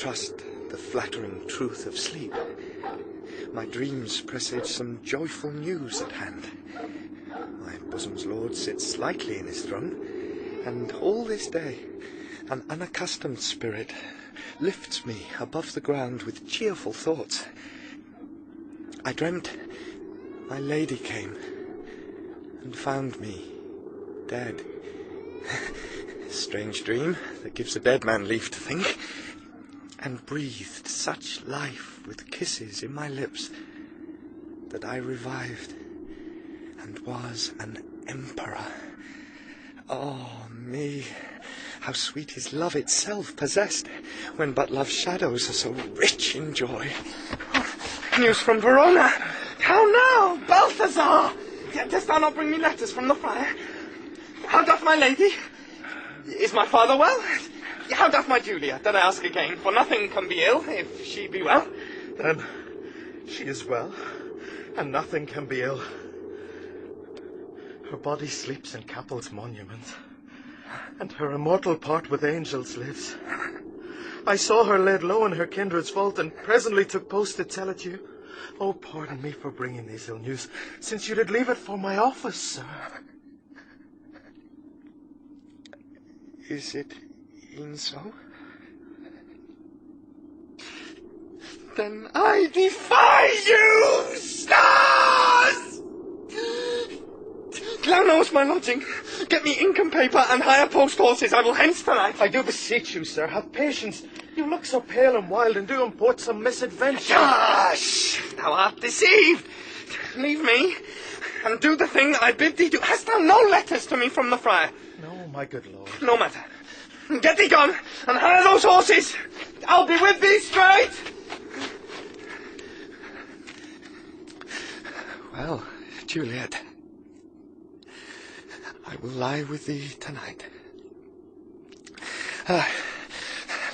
trust the flattering truth of sleep. My dreams presage some joyful news at hand. My bosom's lord sits lightly in his throne, and all this day an unaccustomed spirit lifts me above the ground with cheerful thoughts. I dreamt my lady came and found me dead. Strange dream that gives a dead man leave to think, and breathed such life with kisses in my lips that I revived and was an emperor. Oh, me, how sweet is love itself possessed, when but love's shadows are so rich in joy. Oh, news from Verona. How now, Balthazar? Dost thou not bring me letters from the friar? How doth my lady? Is my father well? How doth my Juliet, that I ask again, for nothing can be ill, if she be well. Then she is well, and nothing can be ill. Her body sleeps in Capel's monument, and her immortal part with angels lives. I saw her laid low in her kindred's vault, and presently took post to tell it you. Oh, pardon me for bringing these ill news, since you did leave it for my office, sir. Is it e'en so? Then I defy you, stars! Thou knowest my lodging. Get me ink and paper and hire post horses. I will hence tonight. I do beseech you, sir, have patience. You look so pale and wild, and do import some misadventure. Hush! Thou art deceived. Leave me, and do the thing I bid thee do. Hast thou no letters to me from the friar? No, my good lord. No matter. Get thee gone, and hire those horses. I'll be with thee straight. Well, Juliet, I will lie with thee tonight.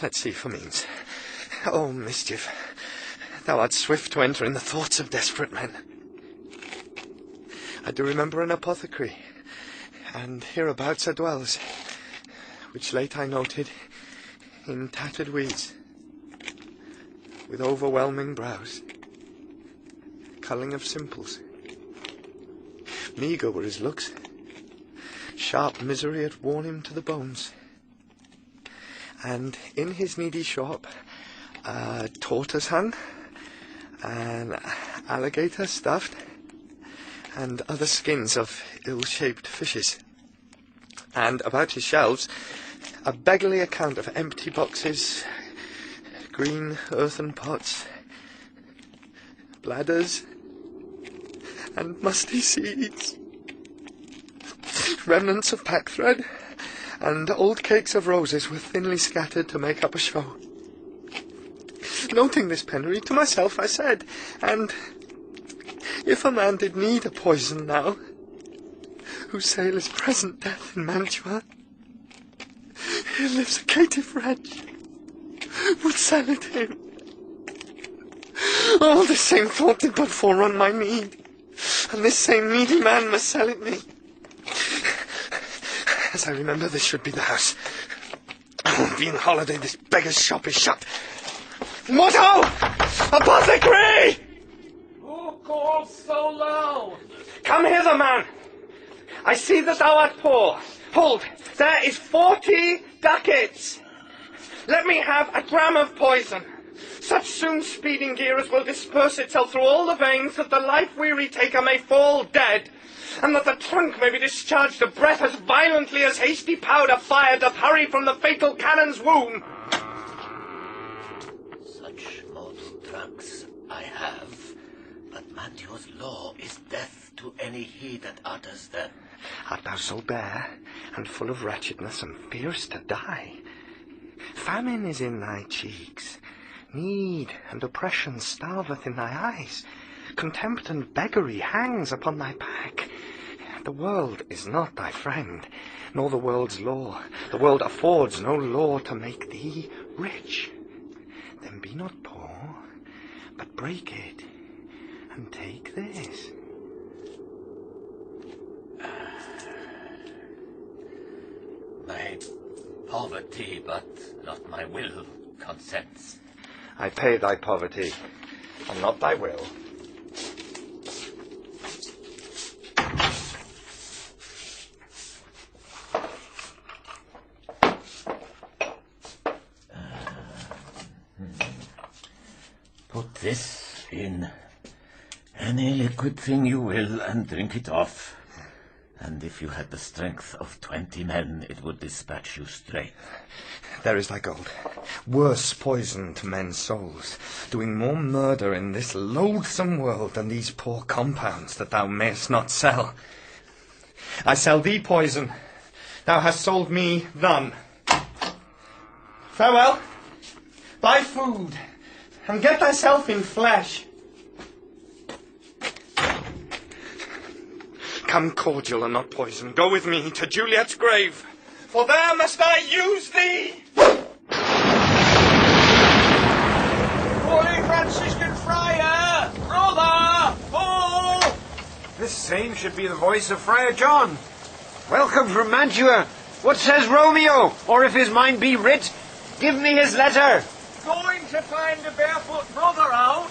Let's see for means. Oh, mischief, thou art swift to enter in the thoughts of desperate men. I do remember an apothecary, and hereabouts a dwells, which late I noted in tattered weeds, with overwhelming brows, culling of simples. Meagre were his looks, sharp misery had worn him to the bones, and in his needy shop a tortoise hung, an alligator stuffed, and other skins of ill-shaped fishes. And about his shelves a beggarly account of empty boxes, green earthen pots, bladders, and musty seeds, remnants of pack thread, and old cakes of roses were thinly scattered to make up a show. Noting this penury, to myself I said, and if a man did need a poison now, whose sale is present death in Mantua, here lives a caitiff wretch, would sell it him. All this same thought did but forerun my need, and this same needy man must sell it me. As I remember, this should be the house. Being holiday, this beggar's shop is shut. Motto! Apothecary! Who calls so loud? Come hither, man. I see that thou art poor. Hold, there is 40 ducats. Let me have a dram of poison. Such soon speeding gear as will disperse itself through all the veins, that the life-weary taker may fall dead, and that the trunk may be discharged of breath as violently as hasty powder fire doth hurry from the fatal cannon's womb. Such mortal drugs I have, but Mantua's law is death to any he that utters them. Art thou so bare, and full of wretchedness, and fearest to die? Famine is in thy cheeks, need and oppression starveth in thy eyes, contempt and beggary hangs upon thy back. The world is not thy friend, nor the world's law. The world affords no law to make thee rich. Then be not poor, but break it, and take this. My poverty, but not my will, consents. I pay thy poverty, and not thy will. Put this in any liquid thing you will and drink it off. And if you had the strength of 20 men, it would dispatch you straight. There is thy gold. Worse poison to men's souls, doing more murder in this loathsome world than these poor compounds that thou mayest not sell. I sell thee poison. Thou hast sold me none. Farewell. Buy food, and get thyself in flesh. Come cordial and not poison. Go with me to Juliet's grave, for there must I use thee. Holy Franciscan Friar! Brother! Oh! This same should be the voice of Friar John. Welcome from Mantua. What says Romeo? Or if his mind be writ, give me his letter. Going to find a barefoot brother out,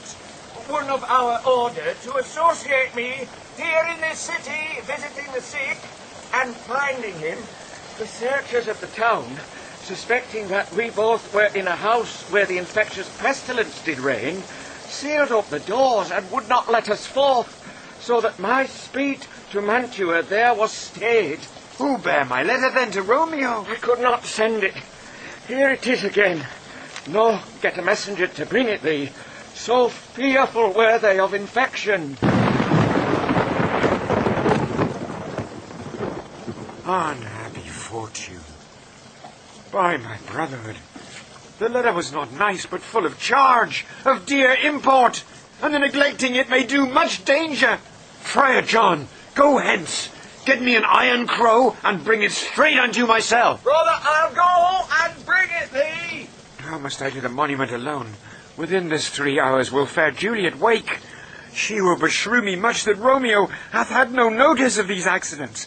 one of our order, to associate me here in this city, visiting the sick, and finding him. The searchers of the town, suspecting that we both were in a house where the infectious pestilence did reign, sealed up the doors and would not let us forth, so that my speed to Mantua there was stayed. Who bear my letter then to Romeo? I could not send it. Here it is again. Nor get a messenger to bring it thee. So fearful were they of infection. Unhappy fortune. By my brotherhood, the letter was not nice, but full of charge, of dear import, and the neglecting it may do much danger. Friar John, go hence, get me an iron crow, and bring it straight unto myself. Brother, I'll go and bring it thee. How must I to the monument alone? Within this 3 hours will fair Juliet wake. She will beshrew me much that Romeo hath had no notice of these accidents.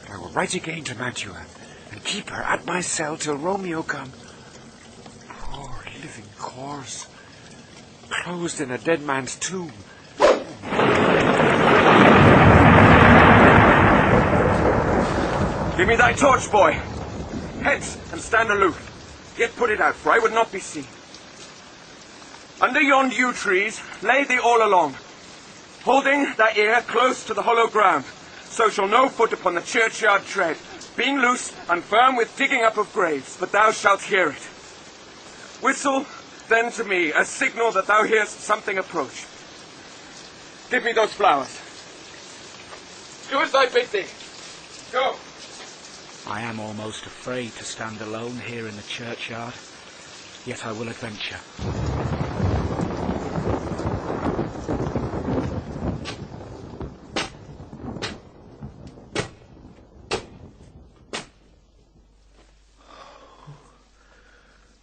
But I will write again to Mantua, and keep her at my cell till Romeo come. Poor living corse, closed in a dead man's tomb. Give me thy torch, boy. Hence, and stand aloof. Yet put it out, for I would not be seen. Under yond yew trees, lay thee all along, holding thy ear close to the hollow ground, so shall no foot upon the churchyard tread, being loose and firm with digging up of graves, but thou shalt hear it. Whistle then to me, a signal that thou hearest something approach. Give me those flowers. Do as I bid thee. Go. I am almost afraid to stand alone here in the churchyard, yet I will adventure.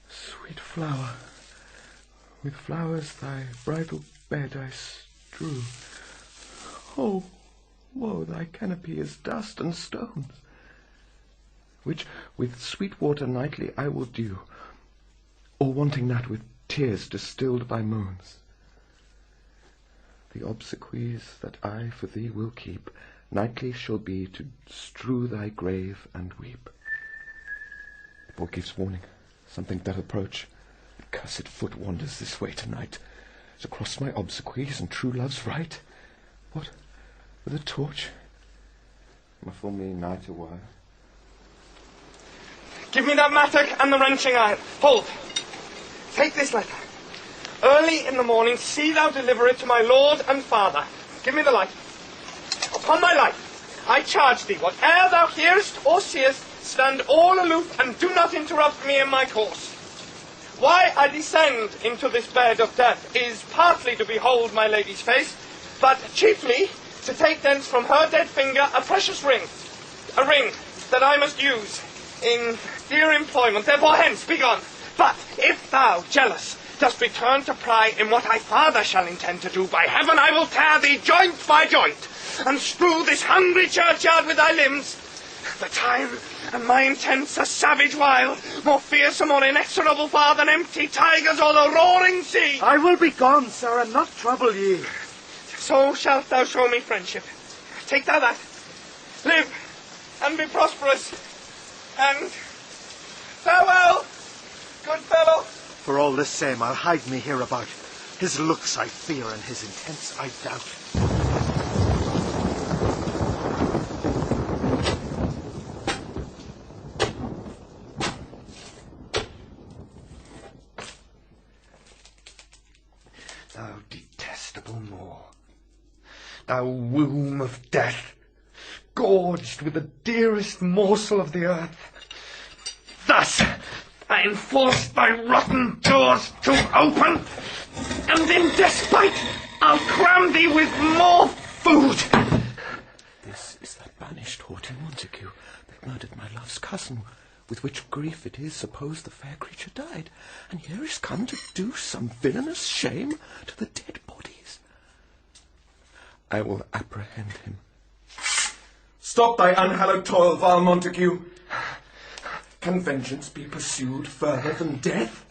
Sweet flower, with flowers thy bridal bed I strew. Oh, woe, thy canopy is dust and stones, which with sweet water nightly I will dew, or wanting that with tears distilled by moans. The obsequies that I for thee will keep nightly shall be to strew thy grave and weep. The boy gives warning, something doth approach. Cursed foot wanders this way tonight, to cross my obsequies and true love's right. What, with a torch? Muffle me night a while. Give me that mattock and the wrenching iron. Hold. Take this letter. Early in the morning, see thou deliver it to my lord and father. Give me the light. Upon my life, I charge thee, whate'er thou hearest or seest, stand all aloof and do not interrupt me in my course. Why I descend into this bed of death is partly to behold my lady's face, but chiefly to take thence from her dead finger a precious ring, a ring that I must use in dear employment. Therefore hence, be gone. But if thou, jealous, dost return to pry in what thy father shall intend to do, by heaven I will tear thee joint by joint, and strew this hungry churchyard with thy limbs. The time and my intents are savage wild, more fearsome, more inexorable far than empty tigers or the roaring sea. I will be gone, sir, and not trouble ye. So shalt thou show me friendship. Take thou that. Live and be prosperous. And farewell, good fellow. For all the same, I'll hide me hereabout. His looks I fear, and his intents I doubt. Thou detestable Moor, thou womb of death, gorged with the dearest morsel of the earth, thus I enforce thy rotten doors to open, and in despite I'll cram thee with more food. This is that banished haughty Montague that murdered my love's cousin, with which grief it is supposed the fair creature died, and here is come to do some villainous shame to the dead bodies. I will apprehend him. Stop thy unhallowed toil, vile Montague. Can vengeance be pursued further than death?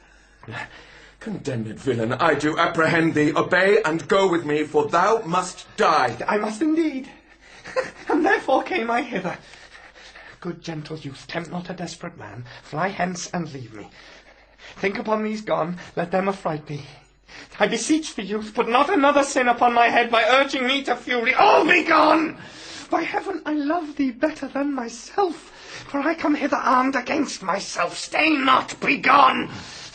Condemned villain, I do apprehend thee. Obey and go with me, for thou must die. I must indeed, and therefore came I hither. Good gentle youth, tempt not a desperate man. Fly hence and leave me. Think upon these gone, let them affright thee. I beseech thee, youth, put not another sin upon my head by urging me to fury. All be gone! By heaven, I love thee better than myself, for I come hither armed against myself. Stay not, be gone!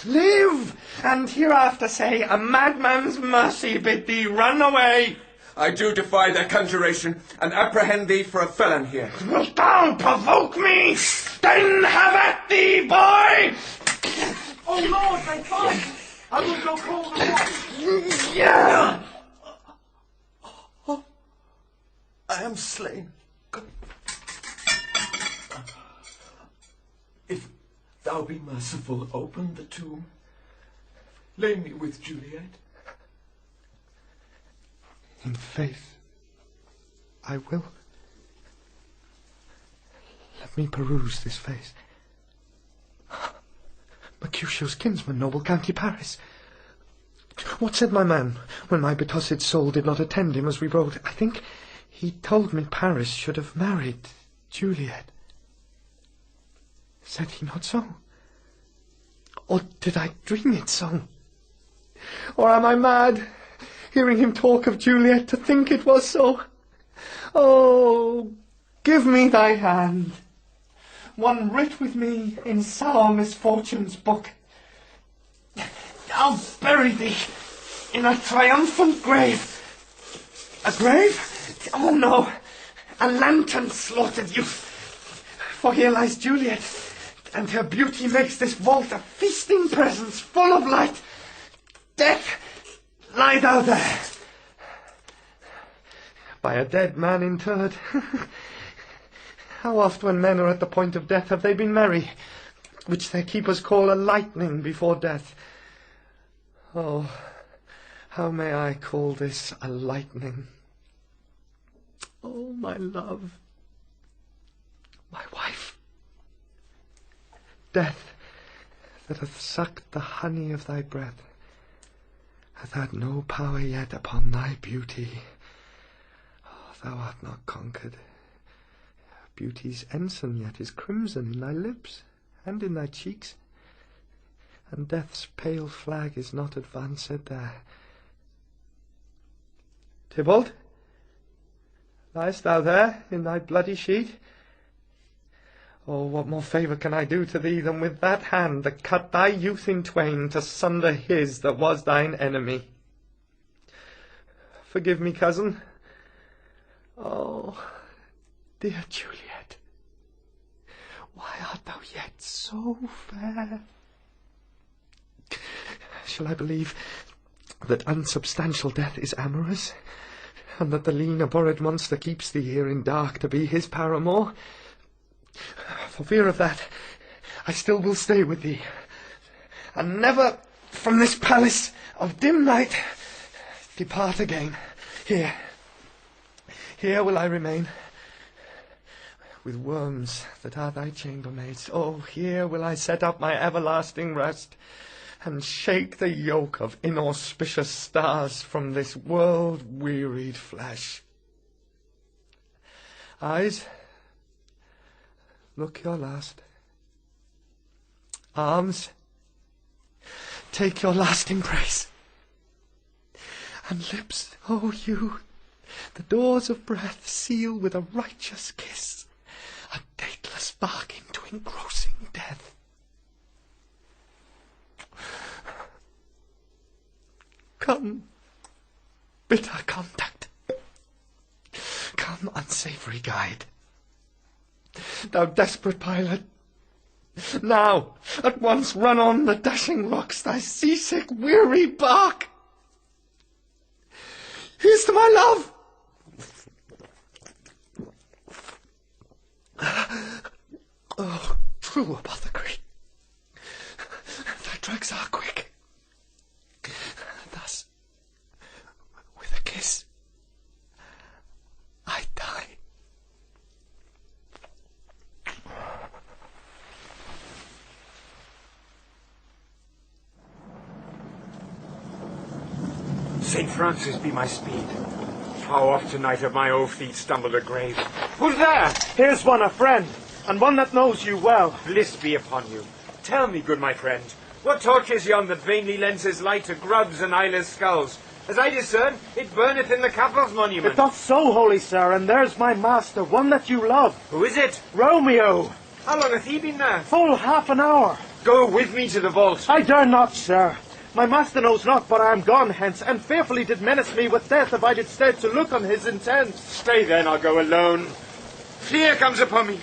Live, and hereafter say, a madman's mercy bid thee run away. I do defy their conjuration, and apprehend thee for a felon here. Wilt thou provoke me? Then have at thee, boy! Oh, Lord, they fight! I will go call the watch. Yeah! I am slain. If thou be merciful, open the tomb. Lay me with Juliet. In faith, I will. Let me peruse this face. Mercutio's kinsman, noble County Paris. What said my man when my betossed soul did not attend him as we rode? I think he told me Paris should have married Juliet. Said he not so? Or did I dream it so? Or am I mad, hearing him talk of Juliet, to think it was so? Oh, give me thy hand, one writ with me in sour misfortune's book. I'll bury thee in a triumphant grave. A grave? Oh no, a lantern slaughtered youth. For here lies Juliet, and her beauty makes this vault a feasting presence full of light. Death, lie thou there, by a dead man interred. How oft when men are at the point of death have they been merry, which their keepers call a lightning before death. Oh, how may I call this a lightning? Oh, my love, my wife, death that hath sucked the honey of thy breath, hath had no power yet upon thy beauty. Oh, thou art not conquered. Beauty's ensign yet is crimson in thy lips and in thy cheeks, and death's pale flag is not advanced there. Tybalt, liest thou there in thy bloody sheet? Oh, what more favour can I do to thee than with that hand that cut thy youth in twain to sunder his that was thine enemy? Forgive me, cousin. Oh, dear Juliet, why art thou yet so fair? Shall I believe that unsubstantial death is amorous, and that the lean abhorred monster keeps thee here in dark to be his paramour? For fear of that, I still will stay with thee, and never from this palace of dim night depart again. Here will I remain, with worms that are thy chambermaids. Oh, here will I set up my everlasting rest, and shake the yoke of inauspicious stars from this world-wearied flesh. Eyes, look your last. Arms, take your last embrace. And lips, oh you, the doors of breath seal with a righteous kiss, a dateless bargain to engrossing death. Come, bitter contact. Come, unsavoury guide. Thou desperate pilot, now, at once run on the dashing rocks thy seasick, weary bark. Here's to my love! Oh, true apothecary, thy drugs are quick. Thus, with a kiss, I die. St. Francis be my speed. How oft tonight have my old feet stumbled a grave. Who's there? Here's one, a friend, and one that knows you well. Bliss be upon you. Tell me, good my friend, what torch is yon that vainly lends his light to grubs and eyeless skulls? As I discern, it burneth in the capel's monument. It doth so, holy sir, and there's my master, one that you love. Who is it? Romeo. How long hath he been there? Full half an hour. Go with me to the vault. I dare not, sir. My master knows not but I am gone hence, and fearfully did menace me with death if I did stay to look on his intent. Stay then, I'll go alone. Fear comes upon me.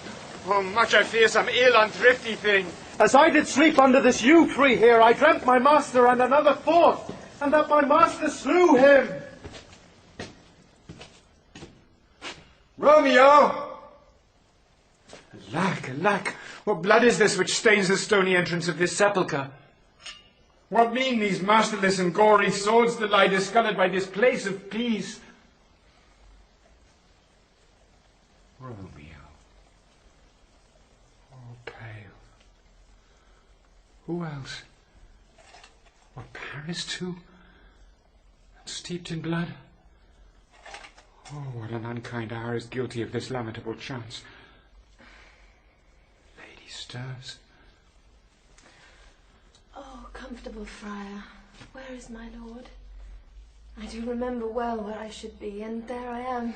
Oh, much I fear some ill unthrifty thing. As I did sleep under this yew tree here, I dreamt my master and another fought, and that my master slew him. Romeo! Alack, alack, what blood is this which stains the stony entrance of this sepulchre? What mean these masterless and gory swords that lie discoloured by this place of peace? Romeo. Oh, pale. Who else? What, Paris too? And steeped in blood? Oh, what an unkind hour is guilty of this lamentable chance. Lady stirs. Oh, comfortable friar, where is my lord? I do remember well where I should be, and there I am.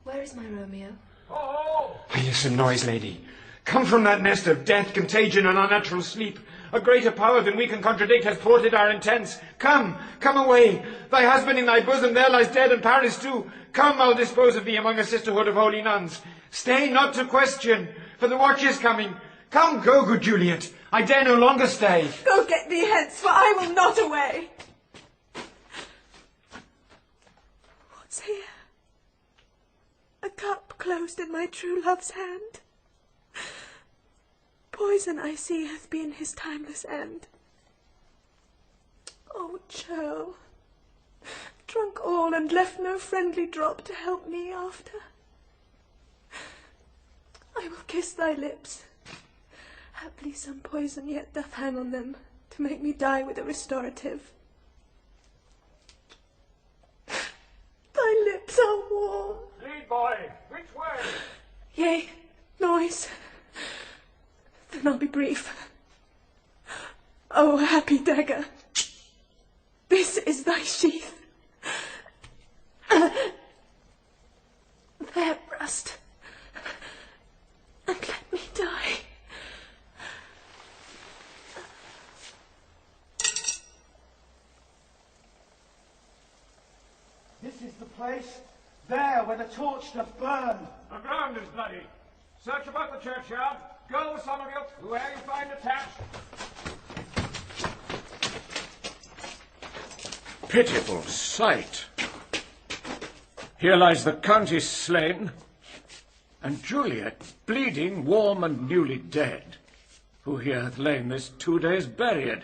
Where is my Romeo? Oh! I hear some noise, lady. Come from that nest of death, contagion, and unnatural sleep. A greater power than we can contradict has thwarted our intents. Come, come away. Thy husband in thy bosom there lies dead, and Paris too. Come, I'll dispose of thee among a sisterhood of holy nuns. Stay not to question, for the watch is coming. Come, go, good Juliet. I dare no longer stay. Go get thee hence, for I will not away. What's here? A cup closed in my true love's hand. Poison, I see, hath been his timeless end. Oh, churl, drunk all and left no friendly drop to help me after. I will kiss thy lips. Haply some poison yet doth hang on them, to make me die with a restorative. Thy lips are warm. Lead, boy. Which way? Yea, noise. Then I'll be brief. O happy dagger, this is thy sheath. There rust, and let me die. This is the place, there where the torch doth burn. The ground is bloody. Search about the churchyard. Go, some of you, whoever you find attached. Pitiful sight. Here lies the Countess slain, and Juliet bleeding, warm and newly dead, who here hath lain this 2 days buried.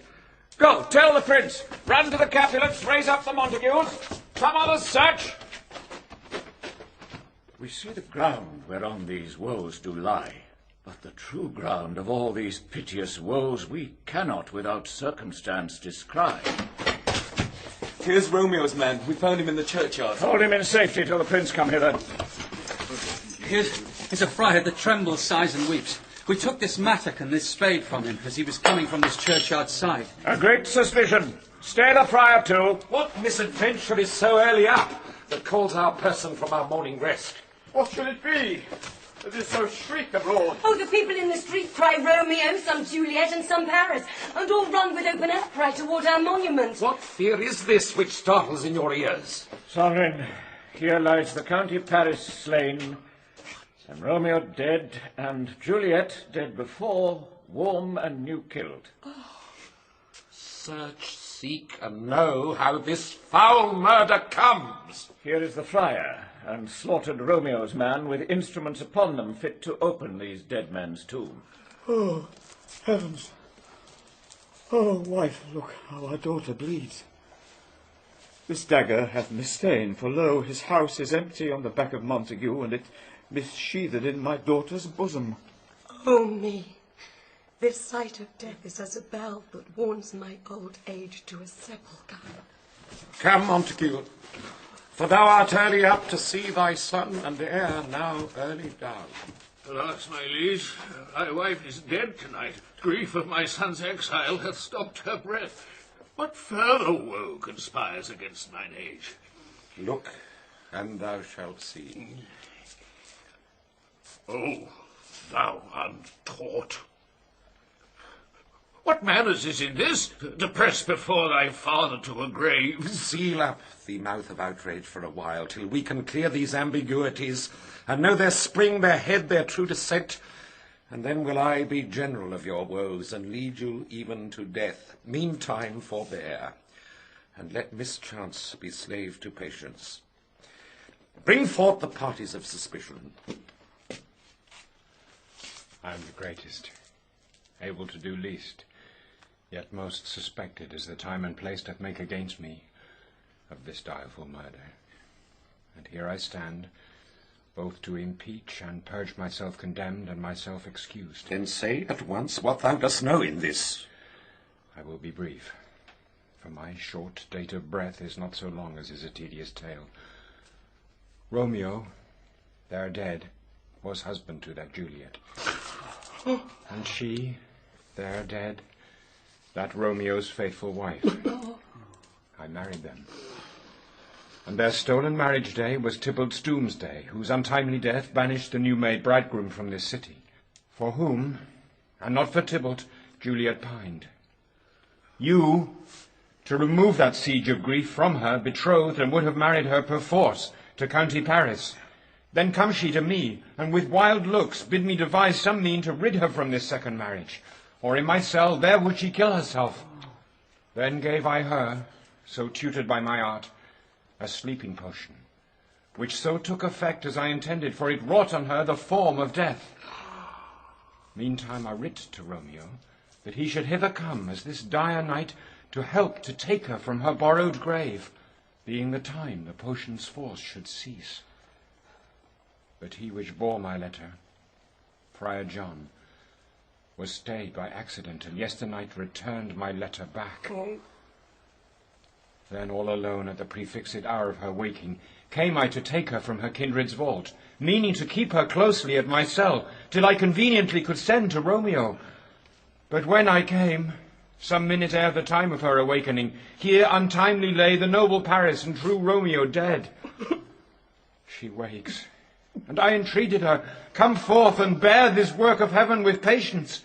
Go, tell the prince, run to the Capulets, raise up the Montagues, some others search. We see the ground whereon these woes do lie, but the true ground of all these piteous woes we cannot without circumstance descry. Here's Romeo's man. We found him in the churchyard. Hold him in safety till the prince come hither. Here's a friar that trembles, sighs and weeps. We took this mattock and this spade from him as he was coming from this churchyard side. A great suspicion. Stay the friar too. What misadventure is so early up that calls our person from our morning rest? What should it be? It is so shriek abroad. Oh, the people in the street cry Romeo, some Juliet, and some Paris, and all run with open outcry toward our monument. What fear is this which startles in your ears? Sovereign, here lies the County Paris slain, and Romeo dead, and Juliet dead before, warm and new killed. Search, seek, and know how this foul murder comes. Here is the friar, and slaughtered Romeo's man with instruments upon them fit to open these dead men's tomb. Oh, heavens. Oh, wife, look how our daughter bleeds. This dagger hath misstain, for lo, his house is empty on the back of Montague, and it missheathed in my daughter's bosom. Oh, me. This sight of death is as a bell that warns my old age to a sepulchre. Come, Montague, for thou art early up to see thy son, and the heir now early down. Alas, my liege, my wife is dead tonight. Grief of my son's exile hath stopped her breath. What further woe conspires against mine age? Look, and thou shalt see. Oh, thou untaught! What manners is in this, to press before thy father to a grave? Seal up the mouth of outrage for a while, till we can clear these ambiguities, and know their spring, their head, their true descent, and then will I be general of your woes, and lead you even to death. Meantime forbear, and let mischance be slave to patience. Bring forth the parties of suspicion. I am the greatest, able to do least, yet most suspected is the time and place doth make against me of this direful murder. And here I stand, both to impeach and purge myself condemned and myself excused. Then say at once what thou dost know in this. I will be brief, for my short date of breath is not so long as is a tedious tale. Romeo, there dead, was husband to that Juliet. And she, there dead, that Romeo's faithful wife. I married them. And their stolen marriage day was Tybalt's doomsday, whose untimely death banished the new-made bridegroom from this city, for whom, and not for Tybalt, Juliet pined. You, to remove that siege of grief from her, betrothed and would have married her perforce to County Paris. Then comes she to me, and with wild looks bid me devise some mean to rid her from this second marriage, or in my cell there would she kill herself. Then gave I her, so tutored by my art, a sleeping potion, which so took effect as I intended, for it wrought on her the form of death. Meantime I writ to Romeo that he should hither come as this dire night to help to take her from her borrowed grave, being the time the potion's force should cease. But he which bore my letter, Friar John, was stayed by accident, and yesternight returned my letter back. Then, all alone at the prefixed hour of her waking, came I to take her from her kindred's vault, meaning to keep her closely at my cell, till I conveniently could send to Romeo. But when I came, some minute ere the time of her awakening, here untimely lay the noble Paris and true Romeo dead. She wakes, and I entreated her, come forth and bear this work of heaven with patience.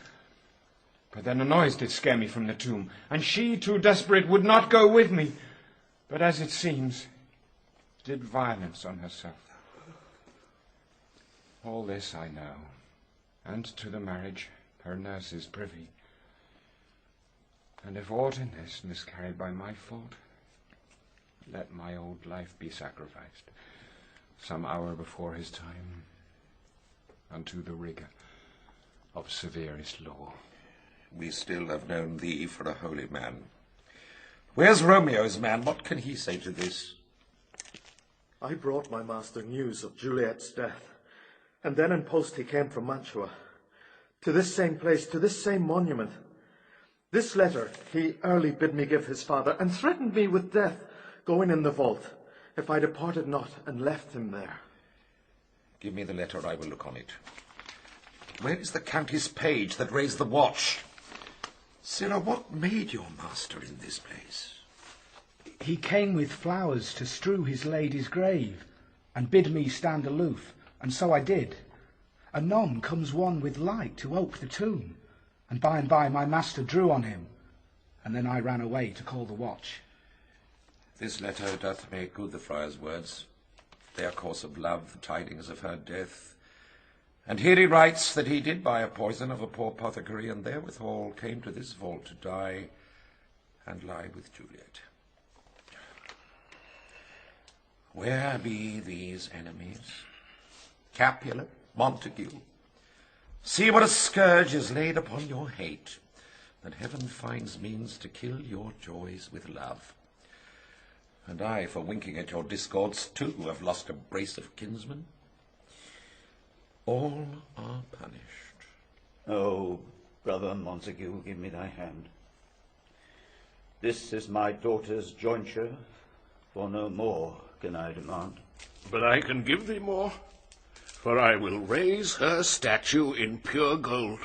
But then a noise did scare me from the tomb, and she, too desperate, would not go with me, but as it seems, did violence on herself. All this I know, and to the marriage her nurse is privy. And if aught in this miscarried by my fault, let my old life be sacrificed, some hour before his time, unto the rigour of severest law. We still have known thee for a holy man. Where's Romeo's man? What can he say to this? I brought my master news of Juliet's death, and then in post he came from Mantua, to this same place, to this same monument. This letter he early bid me give his father, and threatened me with death, going in the vault, if I departed not and left him there. Give me the letter, I will look on it. Where is the Countess' page that raised the watch? Sirrah, what made your master in this place? He came with flowers to strew his lady's grave, and bid me stand aloof, and so I did. Anon comes one with light to ope the tomb, and by my master drew on him, and then I ran away to call the watch. This letter doth make good the friar's words, their course of love, the tidings of her death. And here he writes that he did buy a poison of a poor apothecary, and therewithal came to this vault to die and lie with Juliet. Where be these enemies? Capulet, Montague, see what a scourge is laid upon your hate, that heaven finds means to kill your joys with love. And I, for winking at your discords, too, have lost a brace of kinsmen. All are punished. Oh, brother Montague, give me thy hand. This is my daughter's jointure, for no more can I demand. But I can give thee more, for I will raise her statue in pure gold,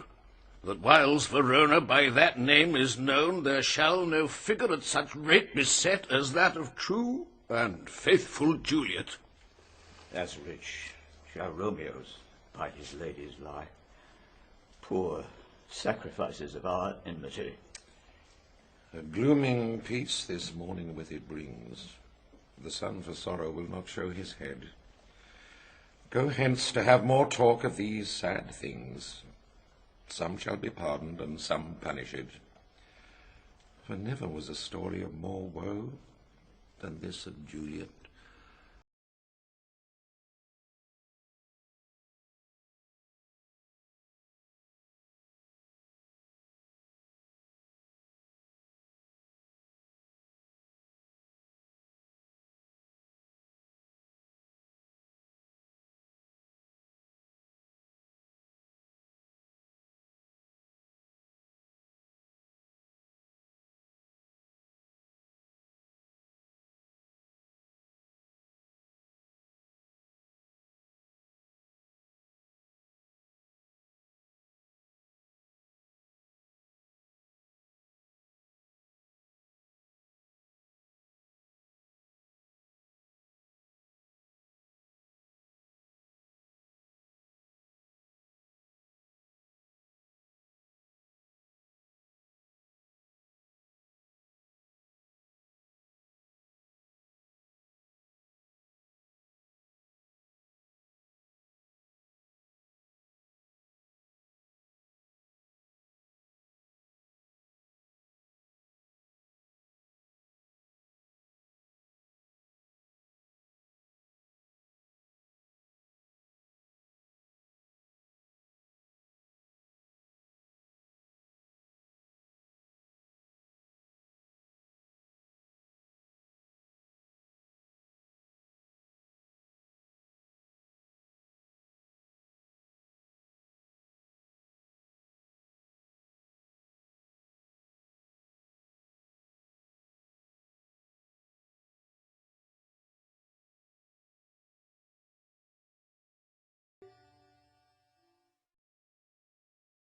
that whiles Verona by that name is known, there shall no figure at such rate be set as that of true and faithful Juliet. As rich shall Romeo's by his lady's lie. Poor sacrifices of our enmity. A glooming peace this morning with it brings. The sun for sorrow will not show his head. Go hence to have more talk of these sad things. Some shall be pardoned, and some punished. For never was a story of more woe than this of Juliet